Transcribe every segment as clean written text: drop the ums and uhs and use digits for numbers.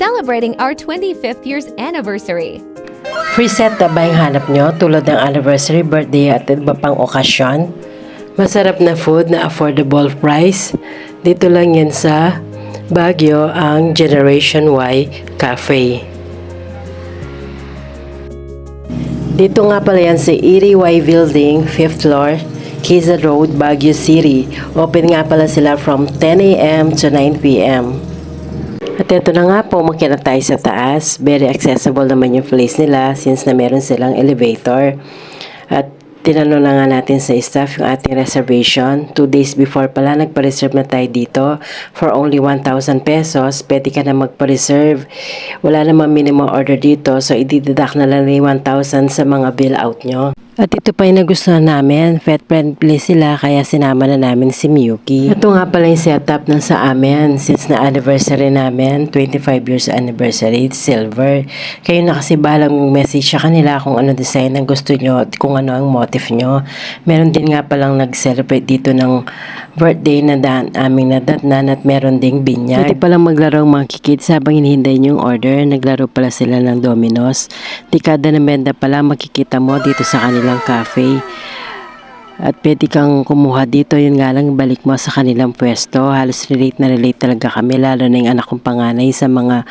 celebrating our 25th year's anniversary. Free set na ba yung hanap nyo tulad ng anniversary, birthday at iba pang okasyon? Masarap na food na affordable price. Dito lang yan sa Baguio, ang Generation Y Cafe. Dito nga pala yan sa Erie Y Building, 5th floor, Kiza Road, Baguio City. Open nga pala sila from 10 a.m. to 9 p.m. At ito na nga po, makinig na tayo sa taas. Very accessible naman yung place nila since na meron silang elevator. At tinanong na nga natin sa staff yung ating reservation. 2 days before pala, nagpa-reserve na tayo dito for only 1,000 pesos. Pwede ka na magpa-reserve. Wala namang minimum order dito, so i-deduct na lang yung 1,000 sa mga bill out nyo. At ito pa yung nagustuhan namin, pet friendly sila kaya sinama na namin si Miyuki. Ito nga pala yung setup ng sa amin since na anniversary namin, 25 years anniversary, silver. Kayo na kasi balang message sa kanila kung ano design ang gusto nyo at kung ano ang motif nyo. Meron din nga palang nag-celebrate dito ng birthday na aming nadatnan at meron ding binyag. Pwede palang maglaro ang mga kikids habang hinihintay nyo yung order. Naglaro pala sila ng Domino's. Dekada na benda pala makikita mo dito sa kanilang cafe. At pwede kang kumuha dito, yun nga lang balik mo sa kanilang pwesto. Halos relate na relate talaga kami, lalo na yung anak kong panganay sa mga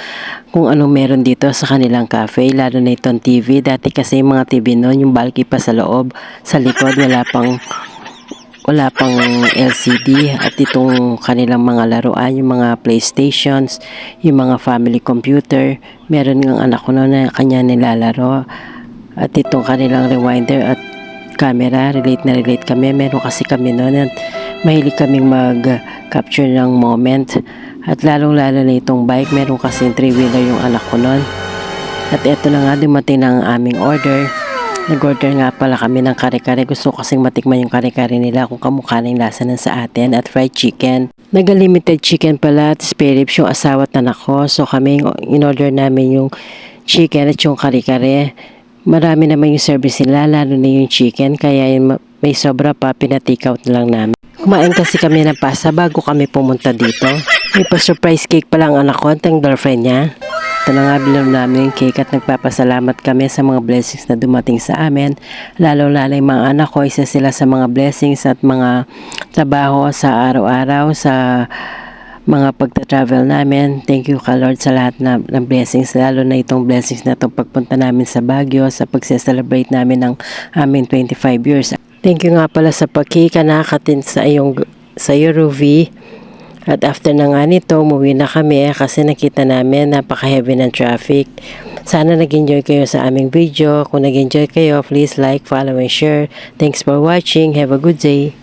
kung anong meron dito sa kanilang cafe, lalo na itong TV. Dati kasi yung mga TV noon, yung bulky pa sa loob, sa likod wala pang LCD. At itong kanilang mga laruan, yung mga PlayStations, yung mga family computer, meron ng anak ko noon na kanya nilalaro. At itong kanilang rewinder at camera, relate na relate kami. Meron kasi kami noon at mahilig kaming mag-capture ng moment. At lalong-lalo na itong bike, meron kasi 3-wheeler yung anak ko noon. At eto na nga, dumating na ang aming order. Nag-order nga pala kami ng kare-kare. Gusto ko kasing matikman yung kare-kare nila kung kamukha na yung lasa ng sa atin. At fried chicken. Nag-limited chicken pala at spare ribs yung asawa at anak ko. So kami, in-order namin yung chicken at yung kare-kare. Marami naman yung service nila, lalo na yung chicken, kaya yung may sobra pa, pinatake out na lang namin. Kumain kasi kami ng pasta bago kami pumunta dito. May pa-surprise cake pa lang anak ko at ang girlfriend niya. Ito na nga bilog namin yung cake at nagpapasalamat kami sa mga blessings na dumating sa amin. Lalo-lalo yung mga anak ko, isa sila sa mga blessings at mga trabaho sa araw-araw, sa mga pagta-travel namin. Thank you ka Lord sa lahat ng blessings, lalo na itong blessings na itong pagpunta namin sa Baguio, sa pagse-celebrate namin ng aming 25 years. Thank you nga pala sa pagkika nakakatin sa iyo Ruby. At after na nga nito, umuwi na kami kasi nakita namin napaka-heavy ng traffic. Sana nag-enjoy kayo sa aming video. Kung nag-enjoy kayo, please like, follow, and share. Thanks for watching. Have a good day.